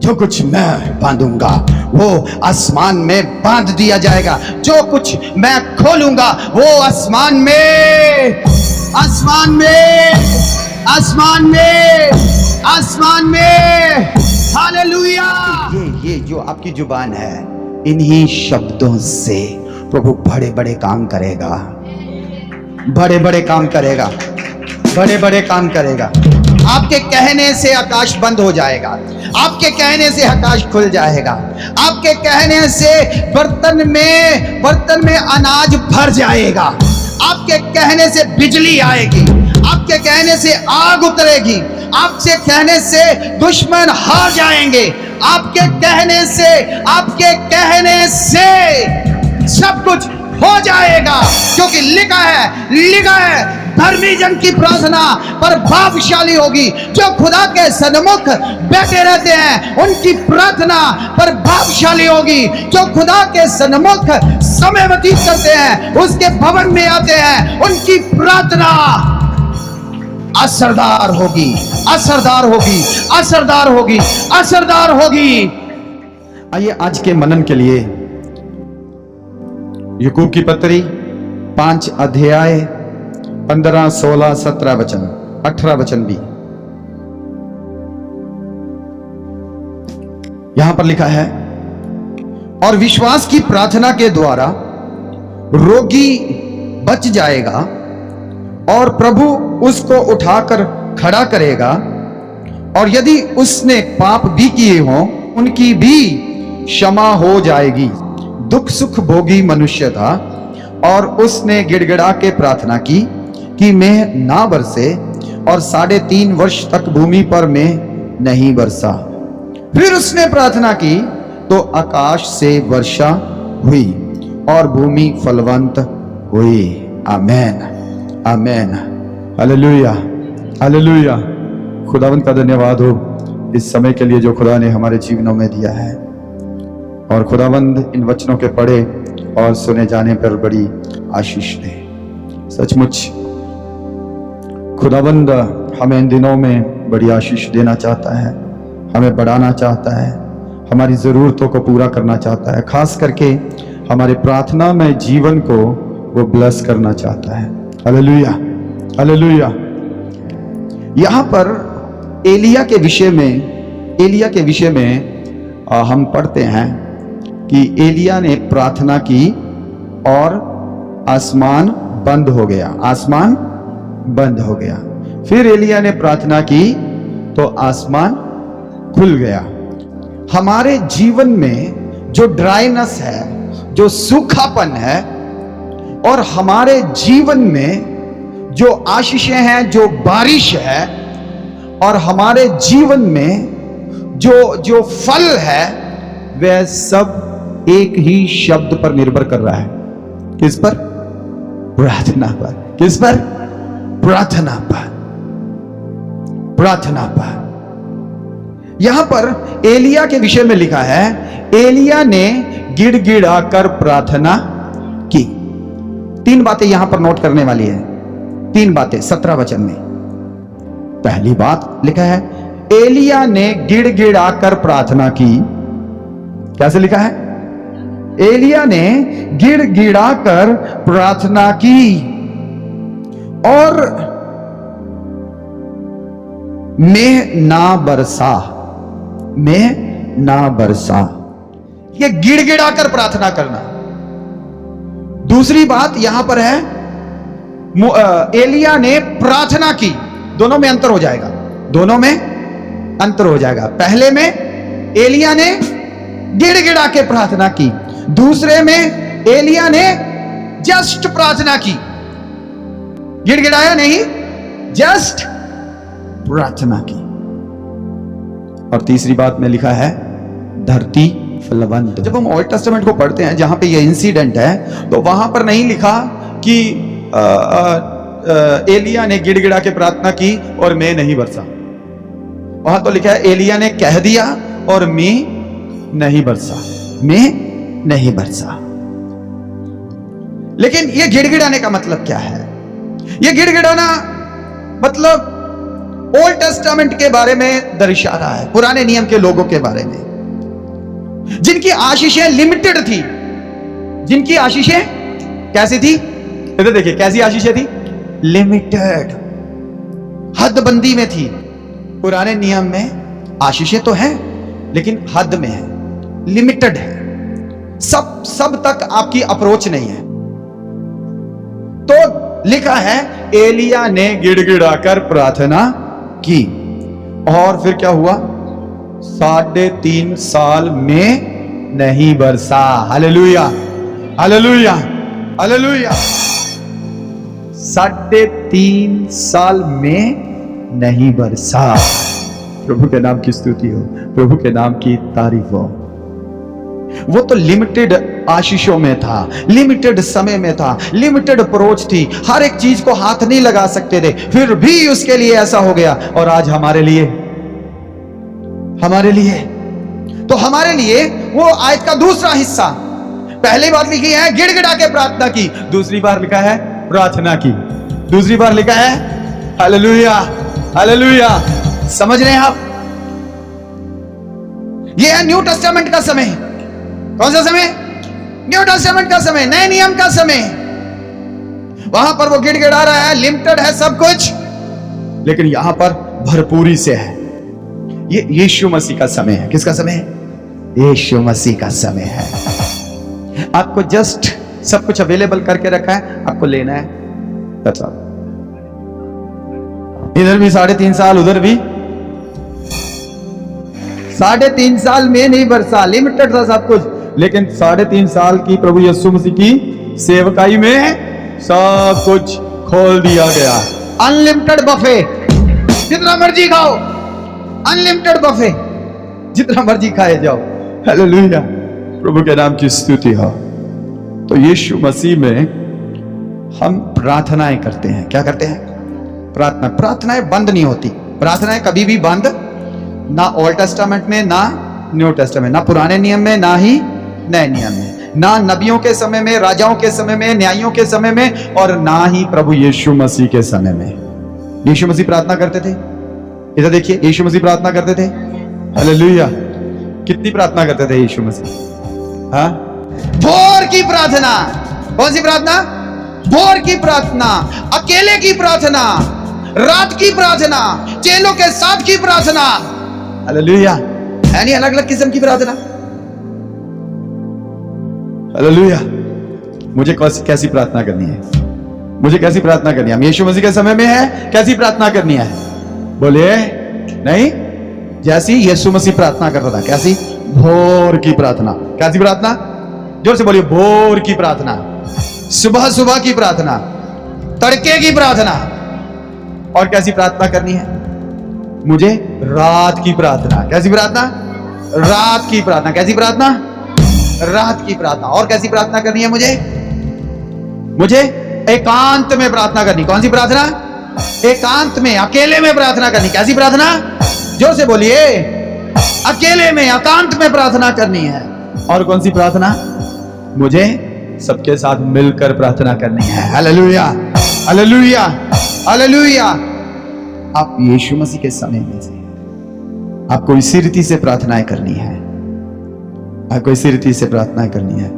जो कुछ मैं बांधूंगा वो आसमान में बांध दिया जाएगा, जो कुछ मैं खोलूंगा वो आसमान में, आसमान में, आसमान में, आसमान में। हालेलुया। ये जो आपकी जुबान है, इन्हीं शब्दों से प्रभु बड़े बड़े काम करेगा, बड़े बड़े काम करेगा, बड़े बड़े काम करेगा। आपके कहने से आकाश बंद हो जाएगा, आपके कहने से आकाश खुल जाएगा, आपके कहने से बर्तन में अनाज भर जाएगा, आपके कहने से बिजली आएगी, आपके कहने से आग उतरेगी, आपसे कहने से दुश्मन हार जाएंगे, आपके कहने से सब कुछ हो जाएगा। क्योंकि लिखा है धर्मी जन की प्रार्थना प्रभावशाली होगी। जो खुदा के सन्मुख बैठे रहते हैं उनकी प्रार्थना प्रभावशाली होगी। जो खुदा के सन्मुख समय व्यतीत करते हैं, उसके भवन में आते हैं, उनकी प्रार्थना असरदार होगी, असरदार होगी, असरदार होगी, असरदार होगी। आइए आज के मनन के लिए याकूब की पत्री 5 अध्याय 15, 16, 17 वचन, 18 वचन भी यहां पर लिखा है। और विश्वास की प्रार्थना के द्वारा रोगी बच जाएगा और प्रभु उसको उठाकर खड़ा करेगा। और यदि उसने पाप भी किए हों उनकी भी क्षमा हो जाएगी। दुख सुख भोगी मनुष्य था और उसने गिड़गिड़ा के प्रार्थना की कि मेघ ना बरसे, और 3.5 वर्ष तक भूमि पर मेघ नहीं बरसा। फिर उसने प्रार्थना की तो आकाश से वर्षा हुई और भूमि फलवंत हुई। आमेन, आमेन, हालेलुया, हालेलुया। खुदावंत का धन्यवाद हो इस समय के लिए जो खुदा ने हमारे जीवनों में दिया है। और खुदावंद इन वचनों के पढ़े और सुने जाने पर बड़ी आशीष दे। सचमुच खुदावंद हमें इन दिनों में बड़ी आशीष देना चाहता है, हमें बढ़ाना चाहता है, हमारी ज़रूरतों को पूरा करना चाहता है। खास करके हमारे प्रार्थना में जीवन को वो ब्लेस करना चाहता है। Hallelujah, hallelujah. यहाँ पर एलिया के विषय में हम पढ़ते हैं कि एलिया ने प्रार्थना की और आसमान बंद हो गया, आसमान बंद हो गया। फिर एलिया ने प्रार्थना की तो आसमान खुल गया। हमारे जीवन में जो ड्राइनेस है, जो सूखापन है, और हमारे जीवन में जो आशीषें हैं, जो बारिश है, और हमारे जीवन में जो फल है, वह सब एक ही शब्द पर निर्भर कर रहा है। किस पर? प्रार्थना पर। किस पर? प्रार्थना पर, प्रार्थना पर। यहां पर एलिया के विषय में लिखा है, एलिया ने गिड़गिड़ा कर प्रार्थना की। 3 बातें यहां पर नोट करने वाली है, 3 बातें 17 वचन में। पहली बात लिखा है, एलिया ने गिड़गिड़ा कर प्रार्थना की। कैसे लिखा है? एलिया ने गिड़गिड़ा कर प्रार्थना की और मेघ ना बरसा, मेघ ना बरसा। ये गिड़गिड़ा कर प्रार्थना करना। दूसरी बात यहां पर है, एलिया ने प्रार्थना की। दोनों में अंतर हो जाएगा, दोनों में अंतर हो जाएगा। पहले में एलिया ने गिड़गिड़ा के प्रार्थना की, दूसरे में एलिया ने जस्ट प्रार्थना की, गिड़गिड़ाया नहीं, जस्ट प्रार्थना की। और तीसरी बात में लिखा है, धरती फलवंत। जब हम ओल्ड टेस्टामेंट को पढ़ते हैं जहां पे ये इंसिडेंट है, तो वहां पर नहीं लिखा कि एलिया ने गिड़गिड़ा के प्रार्थना की और मेघ नहीं बरसा। वहां तो लिखा है एलिया ने कह दिया और मेघ नहीं बरसा, मेघ नहीं बरसा। लेकिन ये गिड़गिड़ाने का मतलब क्या है? ये गिड़गिड़ाना मतलब ओल्ड टेस्टामेंट के बारे में दर्शा रहा है, पुराने नियम के लोगों के बारे में, जिनकी आशीषें लिमिटेड थी। जिनकी आशीषें कैसी थी? इधर देखिए, कैसी आशीषें थी? लिमिटेड, हदबंदी में थी। पुराने नियम में आशीषें तो हैं लेकिन हद में है, लिमिटेड है, सब तक आपकी अप्रोच नहीं है। तो लिखा है एलिया ने गिड़गिड़ाकर प्रार्थना की और फिर क्या हुआ? 3.5 साल में नहीं बरसा। Hallelujah, hallelujah, hallelujah. 3.5 साल में नहीं बरसा। प्रभु के नाम की स्तुति हो, प्रभु के नाम की तारीफ हो। वो तो लिमिटेड आशीषों में था, लिमिटेड समय में था, लिमिटेड अप्रोच थी, हर एक चीज को हाथ नहीं लगा सकते थे, फिर भी उसके लिए ऐसा हो गया। और आज हमारे लिए तो हमारे लिए वो आयत का दूसरा हिस्सा, पहली बार लिखी है गिड़गिड़ा के प्रार्थना की, दूसरी बार लिखा है प्रार्थना की, दूसरी बार लिखा है हालेलुया, हालेलुया। समझ रहे हैं आप? ये है न्यू टेस्टामेंट का समय। कौन सा समय? न्यू टेस्टामेंट का समय, नए नियम का समय। वहां पर वो गिड़गिड़ा रहा है, लिमिटेड है सब कुछ, लेकिन यहां पर भरपूरी से है। ये यीशु मसीह का समय है। किसका समय है? यीशु मसीह का समय है। आपको जस्ट सब कुछ अवेलेबल करके रखा है, आपको लेना है। इधर भी 3.5 साल, उधर भी 3.5 साल में नहीं बरसा, लिमिटेड था सब कुछ, लेकिन 3.5 साल की प्रभु यीशु मसीह की सेवकाई में सब कुछ खोल दिया गया। अनलिमिटेड बफे, जितना मर्जी खाओ, अनलिमिटेड बफे, जितना मर्जी खाए जाओ। हालेलुया, प्रभु के नाम की स्तुति हो। तो यीशु मसीह में हम प्रार्थनाएं करते हैं। क्या करते हैं? प्रार्थनाएं बंद नहीं होती। प्रार्थनाएं कभी भी बंद ना ओल्ड टेस्टामेंट में, ना न्यू टेस्टामेंट, ना पुराने नियम में, ना ही नए नियम में, ना नबियों के समय में, राजाओं के समय में, न्यायियों के समय में, और ना ही प्रभु यीशु मसीह के समय में। यीशु मसीह प्रार्थना करते थे। इधर देखिए, यीशु मसीह प्रार्थना करते थे। हालेलुया। कितनी प्रार्थना करते थे यीशु मसीह? हाँ, भोर की प्रार्थना। कौन सी प्रार्थना? भोर की प्रार्थना, अकेले की प्रार्थना, रात की प्रार्थना, चेलों के साथ की प्रार्थना। हालेलुया। है नहीं अलग अलग किस्म की प्रार्थना? हालेलुया। मुझे कैसी प्रार्थना करनी है? मुझे कैसी प्रार्थना करनी है? हम यीशु मसीह के समय में है, कैसी प्रार्थना करनी है? बोलिए। नहीं, जैसी यीशु मसीह प्रार्थना करता था। कैसी? भोर की प्रार्थना। कैसी प्रार्थना? जोर से बोलिए। भोर की प्रार्थना, सुबह सुबह की प्रार्थना, तड़के की प्रार्थना। और कैसी प्रार्थना करनी है? मुझे रात की प्रार्थना। कैसी प्रार्थना? रात की प्रार्थना। कैसी प्रार्थना? रात की प्रार्थना। और कैसी प्रार्थना करनी है मुझे एकांत में प्रार्थना करनी। कौन सी प्रार्थना? एकांत में, अकेले में प्रार्थना करनी। कैसी प्रार्थना? जोर से बोलिए। अकेले में, एकांत में प्रार्थना करनी है। और कौन सी प्रार्थना? मुझे सबके साथ मिलकर प्रार्थना करनी है। Hallelujah, hallelujah, hallelujah. आप यीशु मसीह के समय में से, आपको इसी रीति से प्रार्थनाएं करनी है। आपको इसी रीति से प्रार्थनाएं करनी है।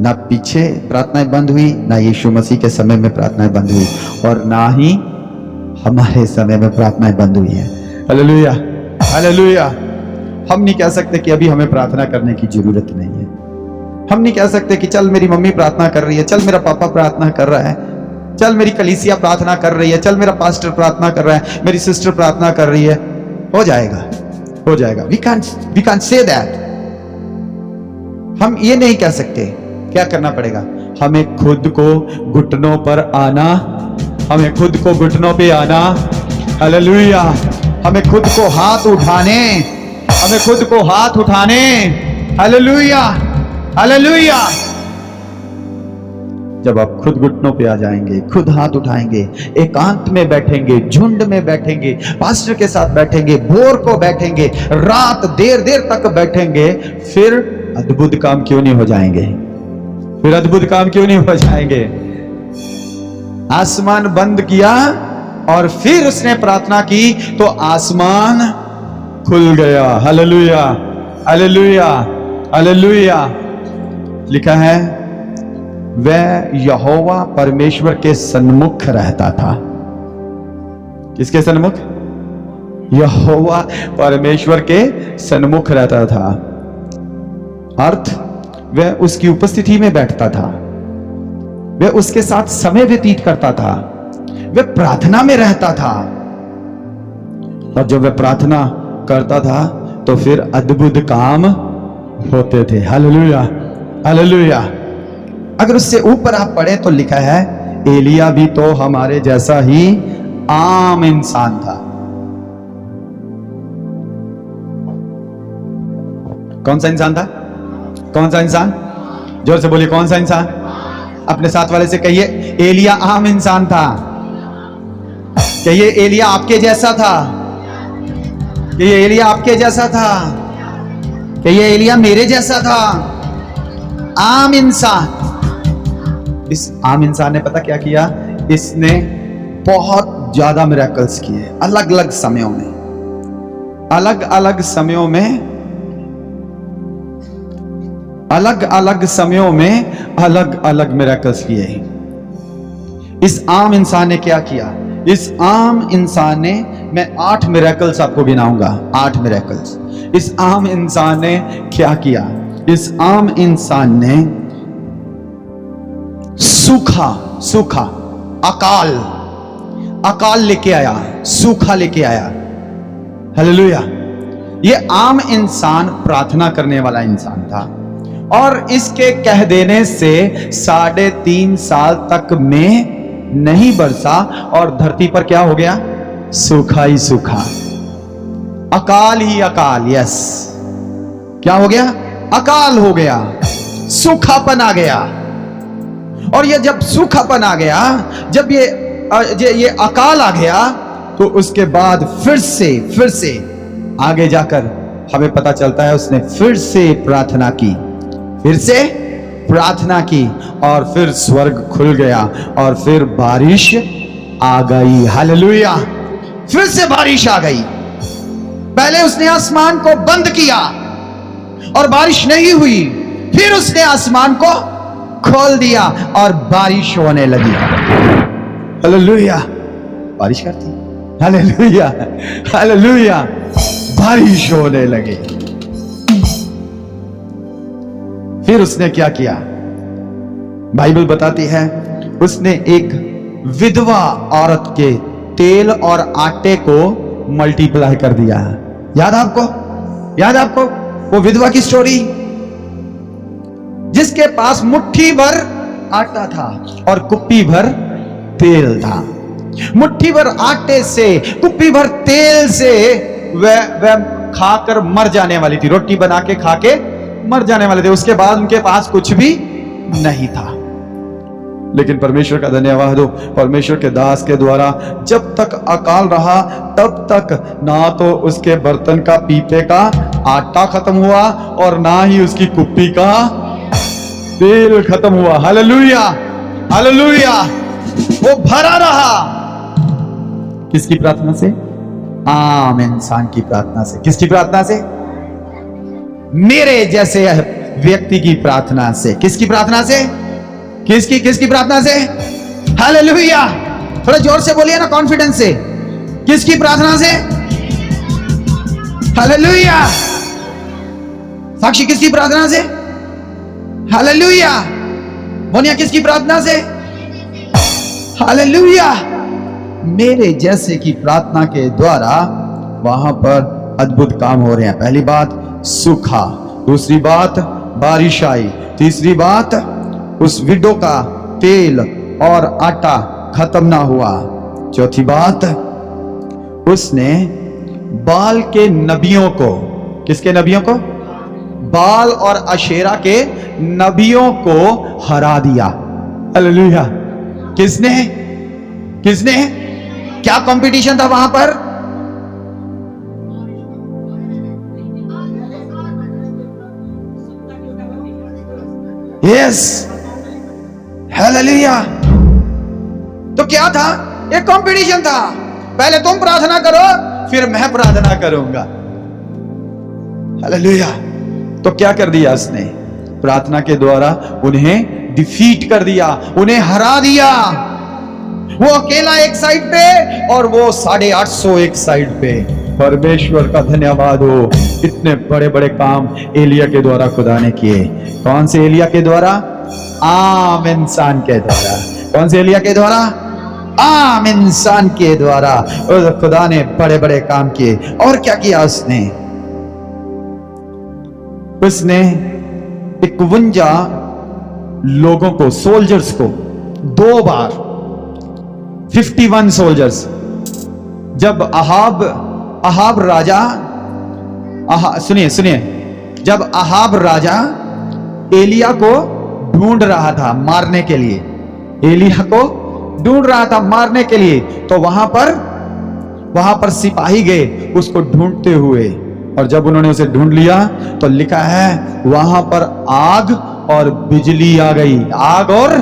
ना पीछे प्रार्थनाएं बंद हुई, ना यीशु मसीह के समय में प्रार्थनाएं बंद हुई, और ना ही हमारे समय में प्रार्थनाएं बंद हुई है। Hallelujah, hallelujah. हम नहीं कह सकते कि अभी हमें प्रार्थना करने की जरूरत नहीं है। हम नहीं कह सकते कि चल मेरी मम्मी प्रार्थना कर रही है, चल मेरा पापा प्रार्थना कर रहा है, चल मेरी कलीसिया प्रार्थना कर रही है, चल मेरा पास्टर प्रार्थना कर रहा है, मेरी सिस्टर प्रार्थना कर रही है। हो जाएगा, हो जाएगा। We can't say that. हम ये नहीं कह सकते। क्या करना पड़ेगा? हमें खुद को घुटनों पर आना, हमें खुद को घुटनों पे आना। हालेलुया। हमें खुद को हाथ उठाने, हमें खुद को हाथ उठाने। Hallelujah, hallelujah. जब आप खुद घुटनों पे आ जाएंगे, खुद हाथ उठाएंगे, एकांत में बैठेंगे, झुंड में बैठेंगे, पास्टर के साथ बैठेंगे, भोर को बैठेंगे, रात देर देर तक बैठेंगे, फिर अद्भुत काम क्यों नहीं हो जाएंगे? फिर अद्भुत काम क्यों नहीं हो जाएंगे? आसमान बंद किया और फिर उसने प्रार्थना की तो आसमान खुल गया। Hallelujah, hallelujah, hallelujah. लिखा है वह यहोवा परमेश्वर के सन्मुख रहता था। किसके सन्मुख? यहोवा परमेश्वर के सन्मुख रहता था। अर्थ वह उसकी उपस्थिति में बैठता था, वह उसके साथ समय व्यतीत करता था, वह प्रार्थना में रहता था। और जब वह प्रार्थना करता था तो फिर अद्भुत काम होते थे। Hallelujah, hallelujah. अगर उससे ऊपर आप पढ़े तो लिखा है एलिया भी तो हमारे जैसा ही आम इंसान था। कौन सा इंसान था? कौन सा इंसान? जोर से बोलिए, कौन सा इंसान? अपने साथ वाले से कहिए एलिया आम इंसान था। कहिए एलिया आपके जैसा था। कहिए एलिया आपके जैसा था। कहिए एलिया मेरे जैसा था। आम इंसान। इस आम इंसान ने पता क्या किया? इसने बहुत ज्यादा मिरेकल्स किए अलग अलग समयों में, अलग अलग समयों में, अलग अलग समयों में अलग अलग मिरेकल्स किए। इस आम इंसान ने क्या किया? इस आम इंसान ने, मैं 8 मिरेकल्स आपको गिनाऊंगा, 8 मिरेकल्स। इस आम इंसान ने क्या किया? इस आम इंसान ने सूखा अकाल, अकाल लेके आया, सूखा लेके आया। हालेलुया। ये आम इंसान प्रार्थना करने वाला इंसान था और इसके कह देने से 3.5 साल तक में नहीं बरसा और धरती पर क्या हो गया? सूखा ही सूखा, अकाल ही अकाल। यस, क्या हो गया? अकाल हो गया, सूखापन आ गया। और ये जब सूखापन आ गया, जब ये अकाल आ गया, तो उसके बाद फिर से आगे जाकर हमें पता चलता है उसने फिर से प्रार्थना की, फिर से प्रार्थना की और फिर स्वर्ग खुल गया और फिर बारिश आ गई। हालेलुया। फिर से बारिश आ गई। पहले उसने आसमान को बंद किया और बारिश नहीं हुई, फिर उसने आसमान को खोल दिया और बारिश होने लगी। हालेलुया। बारिश करती। Hallelujah, hallelujah. बारिश होने लगी। फिर उसने क्या किया? बाइबल बताती है उसने एक विधवा औरत के तेल और आटे को मल्टीप्लाई कर दिया। याद आपको? याद आपको वो विधवा की स्टोरी, जिसके पास मुट्ठी भर आटा था और कुप्पी भर तेल था। मुट्ठी भर आटे से, कुप्पी भर तेल से वह खाकर मर जाने वाली थी। रोटी बना के खा के मर जाने वाले थे। उसके बाद उनके पास कुछ भी नहीं था। लेकिन परमेश्वर का धन्यवाद हो, परमेश्वर के दास के द्वारा जब तक अकाल रहा तब तक ना तो उसके बर्तन का, पीपे का आटा खत्म हुआ और ना ही उसकी कुप्पी का तेल खत्म हुआ। Hallelujah, hallelujah. वो भरा रहा। किसकी प्रार्थना से? आम इंसान की प्रार्थना से। किसकी प्रार्थना से? मेरे जैसे व्यक्ति की प्रार्थना से। किसकी प्रार्थना से? किसकी प्रार्थना से? हालेलुया। थोड़ा जोर से बोलिए ना, कॉन्फिडेंस से। किसकी प्रार्थना से? हालेलुया। साक्षी किसकी प्रार्थना से? हालेलुया। मोनिया किसकी प्रार्थना से? हालेलुया। मेरे जैसे की प्रार्थना के द्वारा वहां पर अद्भुत काम हो रहे हैं। पहली बात सूखा, दूसरी बात बारिश आई, तीसरी बात उस विडो का तेल और आटा खत्म ना हुआ, चौथी बात उसने बाल के नबियों को, किसके नबियों को? बाल और अशेरा के नबियों को हरा दिया। हालेलुया। किसने? किसने? क्या कंपटीशन था वहां पर? Yes, hallelujah. तो क्या था? एक कंपटीशन था, पहले तुम प्रार्थना करो फिर मैं प्रार्थना करूंगा। हालेलुया। तो क्या कर दिया उसने? प्रार्थना के द्वारा उन्हें डिफीट कर दिया, उन्हें हरा दिया। वो अकेला एक साइड पे और वो 850 एक साइड पे। परमेश्वर का धन्यवाद हो, इतने बड़े बड़े काम एलिया के द्वारा खुदा ने किए। कौन से एलिया के द्वारा? आम इंसान के द्वारा। कौन से एलिया के द्वारा? आम इंसान के द्वारा खुदा ने बड़े बड़े काम किए। और क्या किया उसने? उसने 51 लोगों को, सोल्जर्स को 2 बार, 51 सोल्जर्स, जब अहाब राजा, सुनिए, जब अहाब राजा एलिया को ढूंढ रहा था मारने के लिए, एलिया को ढूंढ रहा था मारने के लिए, तो वहां पर सिपाही गए उसको ढूंढते हुए। और जब उन्होंने उसे ढूंढ लिया तो लिखा है वहां पर आग और बिजली आ गई, आग और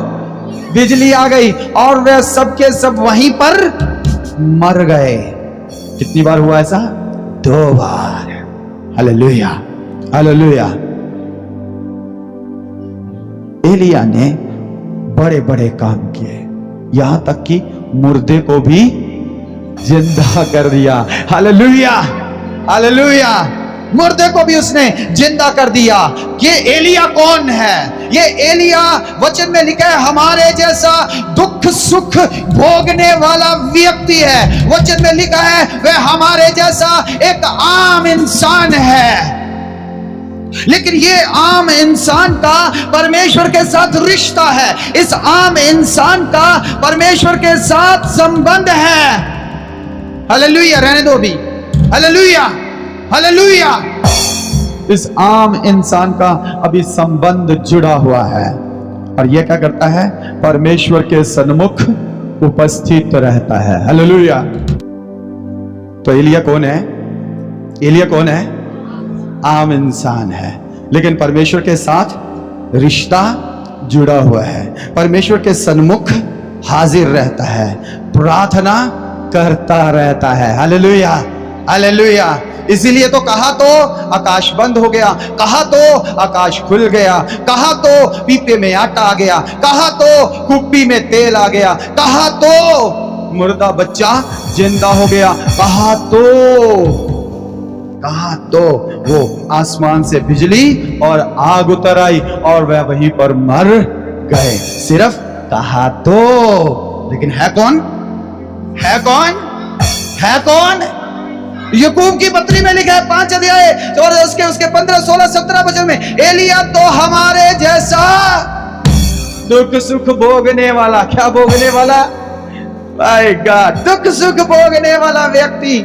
बिजली आ गई, और वे सबके सब वहीं पर मर गए। कितनी बार हुआ ऐसा? 2 बार। Hallelujah, hallelujah. एलिया ने बड़े बड़े काम किए, यहां तक कि मुर्दे को भी जिंदा कर दिया। Hallelujah, hallelujah. मुर्दे को भी उसने जिंदा कर दिया। ये एलिया कौन है? ये एलिया वचन में लिखा है हमारे जैसा दुख सुख भोगने वाला व्यक्ति है। वचन में लिखा है वह हमारे जैसा एक आम इंसान है। लेकिन ये आम इंसान का परमेश्वर के साथ रिश्ता है, इस आम इंसान का परमेश्वर के साथ संबंध है। हालेलुया। रहने दो भी। Hallelujah, hallelujah. इस आम इंसान का अभी संबंध जुड़ा हुआ है, और यह क्या करता है? परमेश्वर के सन्मुख उपस्थित रहता है। हालेलुया। तो एलिया कौन है? एलिया कौन है? आम इंसान है, लेकिन परमेश्वर के साथ रिश्ता जुड़ा हुआ है, परमेश्वर के सन्मुख हाजिर रहता है, प्रार्थना करता रहता है। Hallelujah, hallelujah. इसीलिए तो कहा तो आकाश बंद हो गया, कहा तो आकाश खुल गया, कहा तो पीपे में आटा आ गया, कहा तो कुप्पी में तेल आ गया, कहा तो मुर्दा बच्चा जिंदा हो गया, कहा तो वो आसमान से बिजली और आग उतर आई और वह वहीं पर मर गए। सिर्फ कहा तो, लेकिन है कौन? है कौन? है कौन? याकूब की पत्री में लिखा है 5 अध्याय और उसके 15, 16, 17 वचन में, एलिया तो हमारे जैसा दुख सुख भोगने वाला, क्या भोगने वाला? माय गॉड, दुख सुख भोगने वाला व्यक्ति।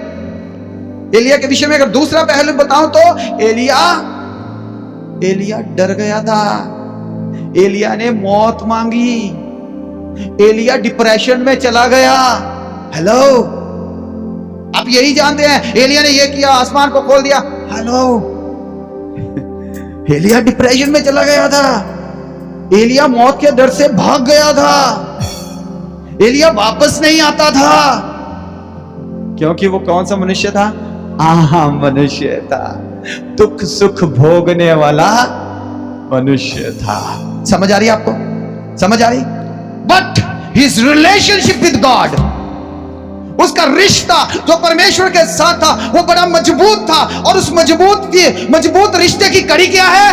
एलिया के विषय में अगर दूसरा पहलू बताऊं तो एलिया डर गया था, एलिया ने मौत मांगी, एलिया डिप्रेशन में चला गया। हेलो, आप यही जानते हैं एलिया ने ये किया, आसमान को खोल दिया। हेलो, एलिया डिप्रेशन में चला गया था, एलिया मौत के डर से भाग गया था, एलिया वापस नहीं आता था, क्योंकि वो कौन सा मनुष्य था? आम मनुष्य था, दुख सुख भोगने वाला मनुष्य था। समझ आ रही है आपको? समझ आ रही? But his relationship with God, उसका रिश्ता जो परमेश्वर के साथ था वो बड़ा मजबूत था, और उस मजबूत रिश्ते की कड़ी क्या है?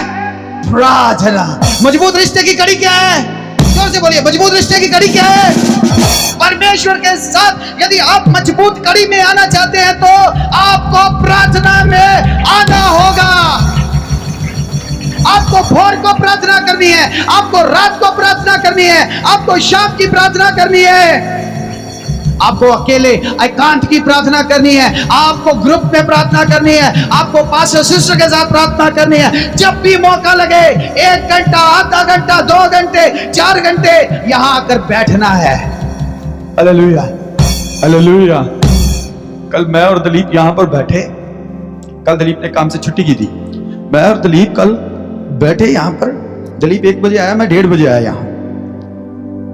प्रार्थना। मजबूत रिश्ते की कड़ी क्या है? जोर से बोलिए, मजबूत रिश्ते की कड़ी क्या है? परमेश्वर के साथ यदि आप मजबूत कड़ी में आना चाहते हैं तो आपको प्रार्थना में आना होगा। आपको भोर को प्रार्थना करनी है, आपको रात को प्रार्थना करनी है, आपको शाम की प्रार्थना करनी है, आपको अकेले एकांत की प्रार्थना करनी है, आपको ग्रुप में प्रार्थना करनी है, आपको पास्टर सिस्टर के साथ प्रार्थना करनी है। जब भी मौका लगे 1 घंटा, आधा घंटा, 2 घंटे, 4 घंटे यहां आकर बैठना है। Hallelujah, hallelujah. कल मैं और दिलीप यहां पर बैठे, कल दिलीप ने काम से छुट्टी की थी, मैं और दिलीप कल बैठे यहां पर। दिलीप 1 बजे आया, मैं 1:30 बजे आया यहां।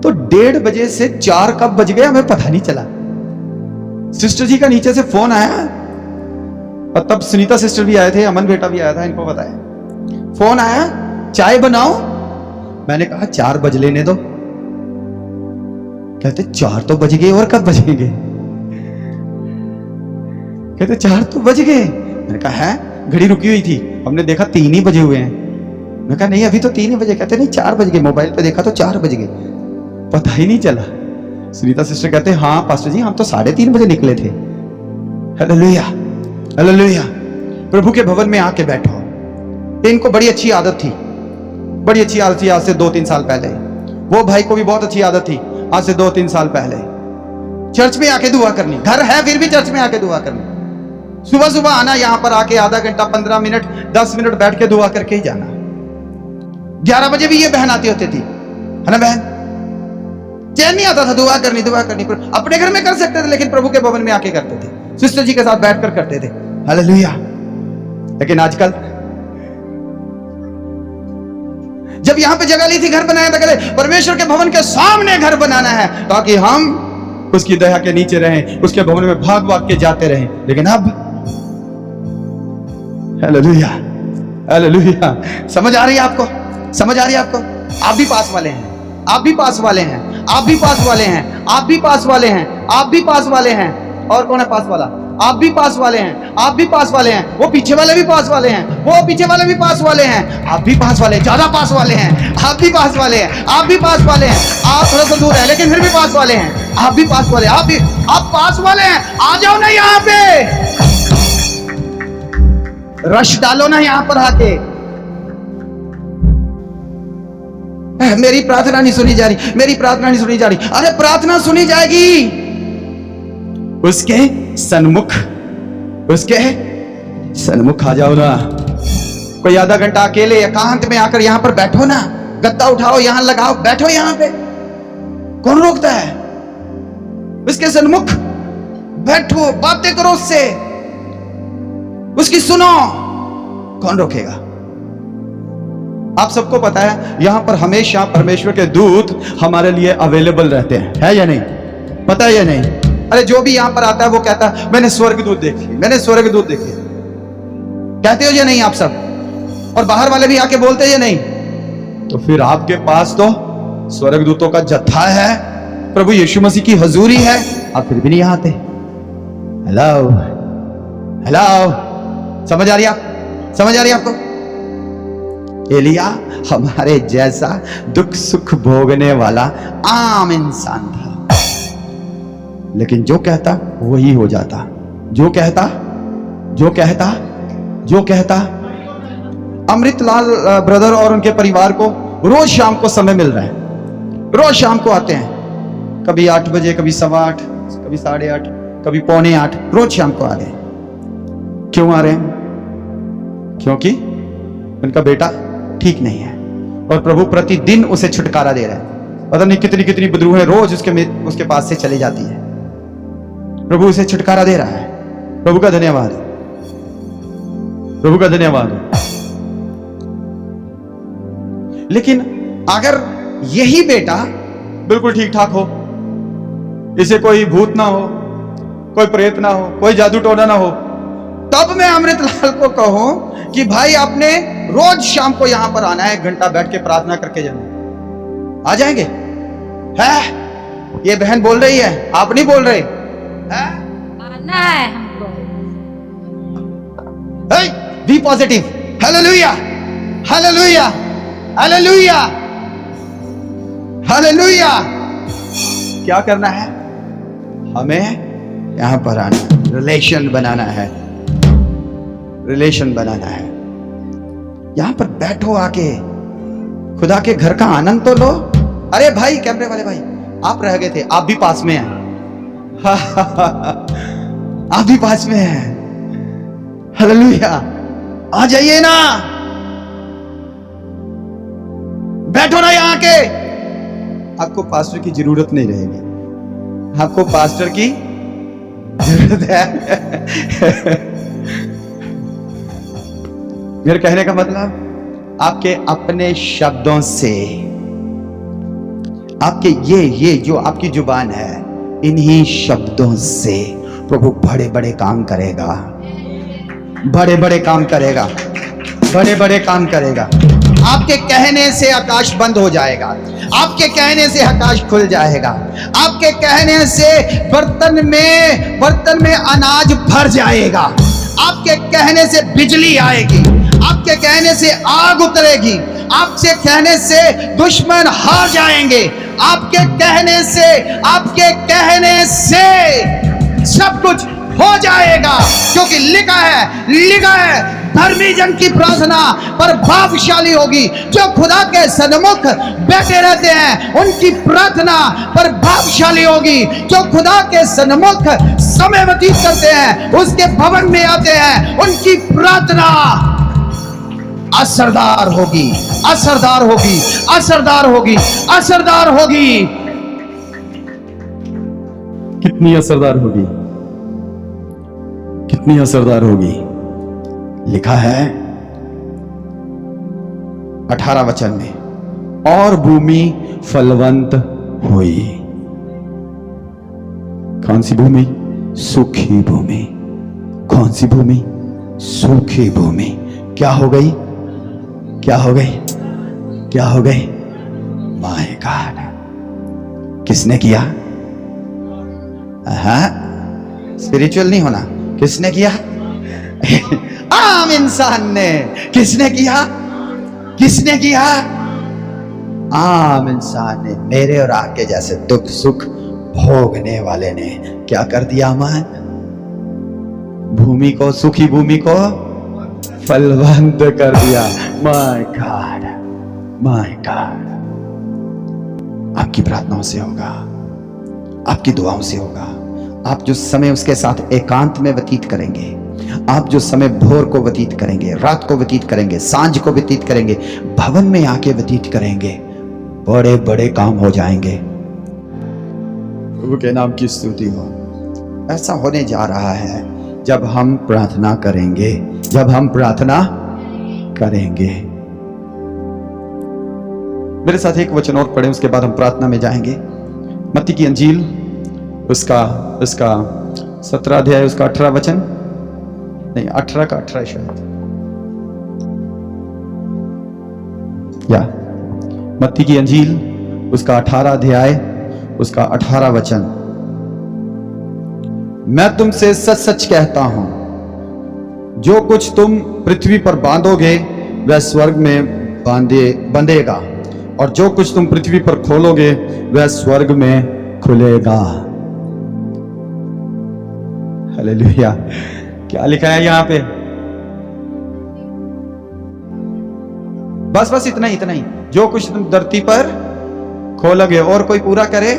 तो 1:30 बजे से 4 कब बज गए हमें पता नहीं चला। सिस्टर जी का नीचे से फोन आया, और तब सुनीता सिस्टर भी आए थे, अमन बेटा भी आया था, इनको बताया। फोन आया, चाय बनाओ। मैंने कहा 4 बज लेने दो। कहते 4 तो बज गए, और कब बजेंगे? कहते 4 तो बज गए। मैंने कहा है, घड़ी रुकी हुई थी, हमने देखा 3 ही बजे हुए हैं। मैंने कहा नहीं, अभी तो 3 ही बजे। कहते नहीं 4 बज गए, मोबाइल पे देखा तो 4 बज गए, पता ही नहीं चला। सुनीता सिस्टर कहते हाँ पास्टर जी, हम तो 3:30 बजे निकले थे। Hallelujah, hallelujah. प्रभु के भवन में आके बैठो। इनको बड़ी अच्छी आदत थी, बड़ी अच्छी आदत थी। आज से 2-3 साल पहले वो भाई को भी बहुत अच्छी आदत थी। आज से 2-3 साल पहले चर्च में आके दुआ करनी, घर है फिर भी चर्च में आके दुआ करनी। सुबह सुबह आना, यहां पर आके आधा घंटा 15 मिनट 10 मिनट बैठ के दुआ करके ही जाना। 11 बजे भी ये बहन आती होती थी, है ना बहन? चैन नहीं आता था, दुआ करनी दुआ करनी। अपने घर में कर सकते थे, लेकिन प्रभु के भवन में आके करते थे, सिस्टर जी के साथ बैठकर करते थे। हालेलुया। लेकिन आजकल जब यहां पे जगह ली थी, घर बनाया था, कहते परमेश्वर के भवन के सामने घर बनाना है ताकि हम उसकी दया के नीचे रहें, उसके भवन में भाग भाग के जाते रहें। लेकिन अब हालेलुया, हालेलुया। समझ आ रही है आपको? समझ आ रही है आपको? आप भी पास वाले हैं, आप भी पास वाले हैं, आप भी पास वाले हैं, आप भी पास वाले हैं, आप भी पास वाले हैं। और कौन है पास वाला? आप भी पास वाले हैं, आप भी पास वाले हैं। वो पीछे वाले भी पास वाले हैं, वो पीछे वाले भी पास वाले हैं। आप भी पास वाले, ज्यादा पास वाले हैं, आप भी पास वाले हैं, आप भी पास वाले हैं। आप थोड़ा सा दूर है लेकिन फिर भी पास वाले हैं, आप भी पास वाले, आप भी, आप पास वाले हैं। आ जाओ ना यहाँ पे, रश डालो ना यहाँ पर आके। मेरी प्रार्थना नहीं सुनी जा रही, मेरी प्रार्थना नहीं सुनी जा रही। अरे प्रार्थना सुनी जाएगी उसके सन्मुख, उसके सन्मुख आ जाओ ना। कोई आधा घंटा अकेले एकांत में आकर यहां पर बैठो ना, गद्दा उठाओ, यहां लगाओ, बैठो यहां पे। कौन रोकता है? उसके सन्मुख बैठो, बातें करो उससे, उसकी सुनो। कौन रोकेगा? आप सबको पता है यहां पर हमेशा परमेश्वर के दूत हमारे लिए अवेलेबल रहते हैं, है या नहीं? पता है या नहीं? अरे जो भी यहां पर आता है वो कहता है मैंने स्वर्गदूत देखी, मैंने स्वर्गदूत देखे। कहते हो या नहीं आप सब? और बाहर वाले भी आके बोलते हैं या नहीं? तो फिर आपके पास तो स्वर्गदूतों का जत्था है, प्रभु यीशु मसीह की हजूरी है, आप फिर भी नहीं आते। हेलो, हेलो, समझ आ रही है? आप समझ आ रही है आपको? एलिया हमारे जैसा दुख सुख भोगने वाला आम इंसान था, लेकिन जो कहता वही हो जाता। जो कहता, जो कहता, जो कहता। अमृतलाल ब्रदर और उनके परिवार को रोज शाम को समय मिल रहा है, रोज शाम को आते हैं, कभी 8 बजे, कभी 8:15, कभी 8:30, कभी 7:45, रोज शाम को आ रहे हैं। क्यों आ रहे हैं? क्योंकि उनका बेटा ठीक नहीं है और प्रभु प्रतिदिन उसे छुटकारा दे रहा है। पता नहीं कितनी कितनी बदरूहें रोज उसके पास से चली जाती है, प्रभु उसे छुटकारा दे रहा है। प्रभु का धन्यवाद, प्रभु का धन्यवाद। लेकिन अगर यही बेटा बिल्कुल ठीक ठाक हो, इसे कोई भूत ना हो, कोई प्रेत ना हो, कोई जादू टोना ना हो, तब मैं अमृतलाल को कहूं कि भाई आपने रोज शाम को यहां पर आना है, 1 घंटा बैठ के प्रार्थना करके जाना। आ जाएंगे? है ये बहन बोल रही है, आप नहीं बोल रहे? आना है हमको। Be positive. Hallelujah, hallelujah, hallelujah, hallelujah. क्या करना है? हमें यहां पर आना, रिलेशन बनाना है, रिलेशन बनाना है। यहां पर बैठो आके, खुदा के घर का आनंद तो लो। अरे भाई कैमरे वाले भाई, आप रह गए थे, आप भी पास में हैं। आप भी पास में हैं। हालेलुया, आ जाइए ना, बैठो ना यहां के। आपको पास्टर की जरूरत नहीं रहेगी, आपको पास्टर की जरूरत है। मेरे कहने का मतलब आपके अपने शब्दों से, आपके ये जो आपकी जुबान है, इन्हीं शब्दों से प्रभु बड़े बड़े काम करेगा, बड़े बड़े काम करेगा, बड़े बड़े काम करेगा। आपके कहने से आकाश बंद हो जाएगा, आपके कहने से आकाश खुल जाएगा, आपके कहने से बर्तन में अनाज भर जाएगा, आपके कहने से बिजली आएगी, आपके कहने से आग उतरेगी, आपसे कहने से दुश्मन हार जाएंगे, आपके कहने से सब कुछ हो जाएगा। क्योंकि लिखा है धर्मी जन की प्रार्थना प्रभावशाली होगी। जो खुदा के सन्मुख बैठे रहते हैं उनकी प्रार्थना प्रभावशाली होगी। जो खुदा के सन्मुख समय व्यतीत करते हैं, उसके भवन में आते हैं, उनकी प्रार्थना असरदार होगी, असरदार होगी, असरदार होगी, असरदार होगी। कितनी असरदार होगी, कितनी असरदार होगी। लिखा है 18 वचन में, और भूमि फलवंत हुई। कौन सी भूमि? सूखी भूमि। कौन सी भूमि? सूखी भूमि। क्या हो गई? क्या हो गई? क्या हो गई? My God. किसने किया? स्पिरिचुअल नहीं होना। किसने किया? आम इंसान ने। किसने किया? किसने किया? आम इंसान ने, मेरे और आपके जैसे दुख सुख भोगने वाले ने क्या कर दिया? मान भूमि को, सूखी भूमि को फलवंत कर दिया। My God, my God. आपकी प्रार्थनाओं से होगा, आपकी दुआओं से होगा। आप जो समय उसके साथ एकांत में व्यतीत करेंगे, आप जो समय भोर को व्यतीत करेंगे, रात को व्यतीत करेंगे, सांझ को व्यतीत करेंगे, भवन में आके व्यतीत करेंगे, बड़े बड़े काम हो जाएंगे। प्रभु के नाम की स्तुति हो। ऐसा होने जा रहा है जब हम प्रार्थना करेंगे, जब हम प्रार्थना करेंगे। मेरे साथ एक वचन और पढ़ें, उसके बाद हम प्रार्थना में जाएंगे। मत्ती की अंजील उसका 17 अध्याय उसका 18 वचन, नहीं 18 का 18 शायद, या मत्ती की अंजील उसका 18 अध्याय उसका 18 वचन। मैं तुमसे सच सच कहता हूं, जो कुछ तुम पृथ्वी पर बांधोगे वह स्वर्ग में बंधेगा, और जो कुछ तुम पृथ्वी पर खोलोगे वह स्वर्ग में खुलेगा। हालेलुया। क्या लिखा है यहां पे? बस इतना ही। जो कुछ तुम धरती पर खोलोगे, और कोई पूरा करे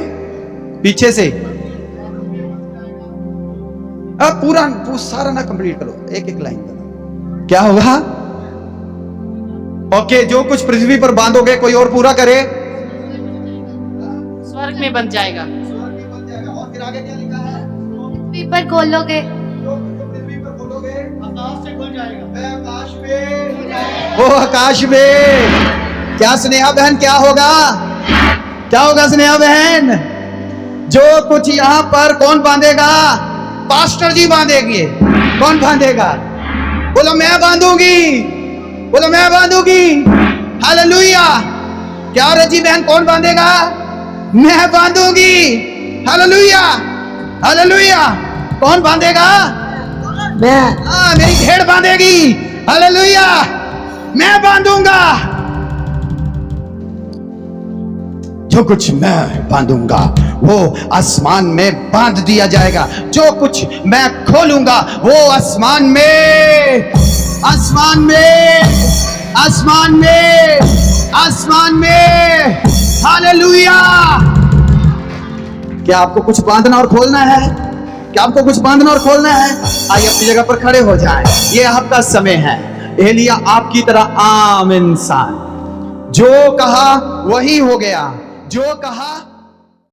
पीछे से। अब पूरा सारा ना कंप्लीट करो, एक एक लाइन करो। क्या होगा? ओके, जो कुछ पृथ्वी पर बांधोगे, कोई और पूरा करे, स्वर्ग में बन जाएगा। और फिर आगे क्या लिखा है? पृथ्वी पर खोलोगे, पृथ्वी पर खोलोगे, आकाश से खुल जाएगा। आकाश में, वो आकाश में। क्या स्नेहा बहन, क्या होगा? क्या होगा स्नेहा बहन? जो कुछ यहां पर कौन बांधेगा? पास्टर जी बांधेंगे। कौन बांधेगा? बोलो मैं बांधूंगी, बोलो मैं बांधूंगी। हालेलुया। क्या रजी बहन, कौन बांधेगा? मैं बांधूंगी। Hallelujah, hallelujah. कौन बांधेगा? मैं। मेरी भेड़ बांधेगी। हालेलुया। मैं बांधूंगा। जो कुछ मैं बांधूंगा वो आसमान में बांध दिया जाएगा। जो कुछ मैं खोलूंगा वो आसमान में, आसमान में, आसमान में, आसमान में। हालेलुया। क्या आपको कुछ बांधना और खोलना है? क्या आपको कुछ बांधना और खोलना है? आइए अपनी जगह पर खड़े हो जाएं। ये आपका समय है। एलिया आपकी तरह आम इंसान, जो कहा वही हो गया, जो कहा